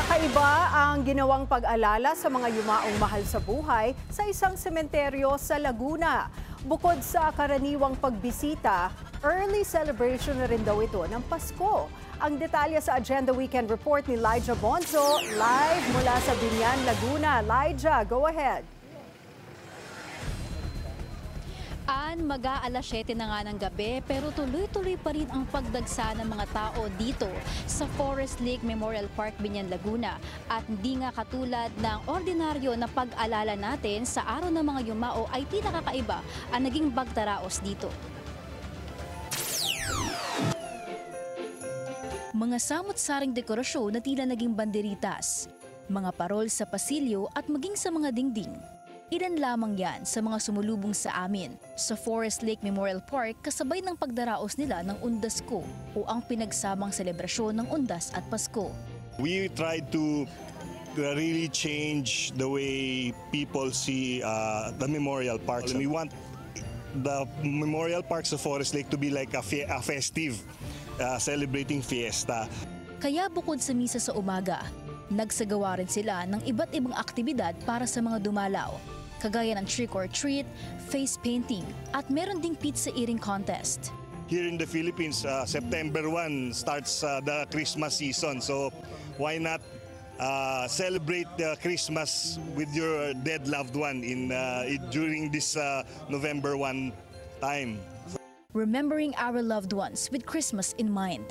Kakaiba ang ginawang pag-alala sa mga yumaong mahal sa buhay sa isang sementeryo sa Laguna. Bukod sa karaniwang pagbisita, early celebration na rin daw ito ng Pasko. Ang detalye sa Agenda Weekend Report ni Lyja Bonzo, live mula sa Biñan, Laguna. Lyja, go ahead. Mag-aalas 7 na nga ng gabi pero tuloy-tuloy pa rin ang pagdagsa ng mga tao dito sa Forest Lake Memorial Park, Biñan, Laguna. At hindi nga katulad ng ordinaryo na pag-alala natin sa araw ng mga yumao ay tila kakaiba ang naging bagtaraos dito. Mga samot-saring dekorasyon na tila naging banderitas, mga parol sa pasilyo at maging sa mga dingding. Ilan lamang yan sa mga sumulubong sa amin sa Forest Lake Memorial Park kasabay ng pagdaraos nila ng Undas Ko o ang pinagsamang selebrasyon ng Undas at Pasko. We tried to really change the way people see the memorial parks. We want the memorial parks of Forest Lake to be like a festive, celebrating fiesta. Kaya bukod sa misa sa umaga, nagsagawa rin sila ng iba't ibang aktibidad para sa mga dumalaw, kagaya ng trick or treat, face painting at meron ding pizza eating contest. Here in the Philippines, September 1 starts the Christmas season. So why not celebrate Christmas with your dead loved one during this November 1 time? Remembering our loved ones with Christmas in mind.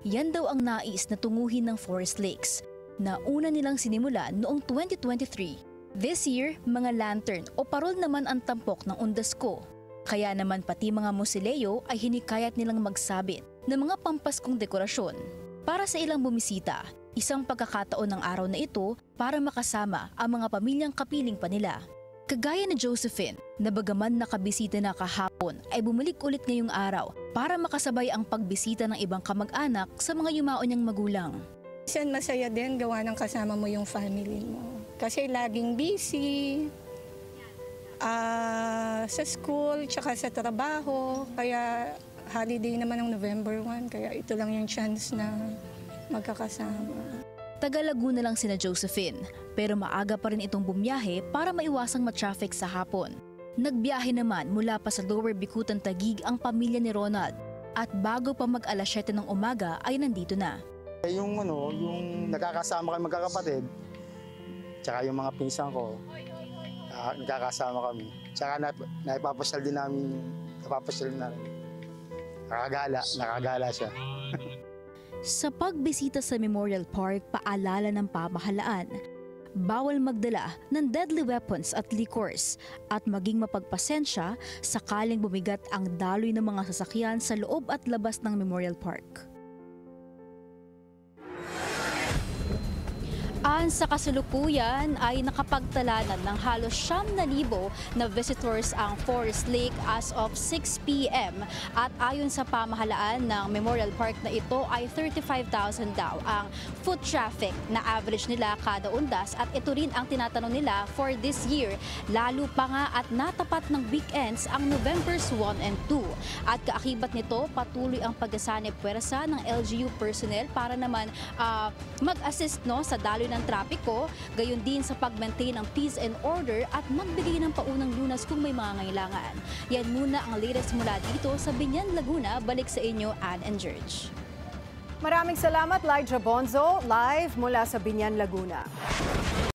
Yan daw ang nais na tunguhin ng Forest Lakes na una nilang sinimulan noong 2023. This year, mga lantern o parol naman ang tampok ng Undas Ko. Kaya naman pati mga musileo ay hinikayat nilang magsabit ng mga pampaskong dekorasyon. Para sa ilang bumisita, isang pagkakataon ng araw na ito para makasama ang mga pamilyang kapiling pa nila. Kagaya ni Josephine, na bagaman nakabisita na kahapon ay bumalik ulit ngayong araw para makasabay ang pagbisita ng ibang kamag-anak sa mga yumao niyang magulang. Minsan masaya din gawa ng kasama mo yung family mo. Kasi laging busy sa school tsaka sa trabaho. Kaya holiday naman ng November 1. Kaya ito lang yung chance na magkakasama. Taga Laguna lang sina Josephine, pero maaga pa rin itong bumiyahe para maiwasang ma-traffic sa hapon. Nagbiyahe naman mula pa sa Lower Bicutan, Taguig ang pamilya ni Ronald. At bago pa mag-alas 7 ng umaga ay nandito na. Yung nakakasama kami magkakapatid, tsaka yung mga pinsan ko, nakakasama kami. Tsaka naipapasyal din namin. Nakagala siya. Sa pagbisita sa Memorial Park, paalala ng pamahalaan, bawal magdala ng deadly weapons at liquors at maging mapagpasensya sakaling bumigat ang daloy ng mga sasakyan sa loob at labas ng Memorial Park. Sa kasalukuyan ay nakapagtalanan ng halos 9,000 na visitors ang Forest Lake as of 6 p.m. At ayon sa pamahalaan ng Memorial Park na ito ay 35,000 daw ang foot traffic na average nila kada undas at ito rin ang tinatanong nila for this year. Lalo pa nga at natapat ng weekends ang Novembers 1 and 2. At kaakibat nito patuloy ang pagsasanib puwersa ng LGU personnel para naman mag-assist sa daloy ng trapiko, gayon din sa pag-maintain ng peace and order at magbigay ng paunang lunas kung may mga ngailangan. Yan muna ang latest mula dito sa Biñan, Laguna. Balik sa inyo, Ann and George. Maraming salamat, Lyja Bonzo, live mula sa Biñan, Laguna.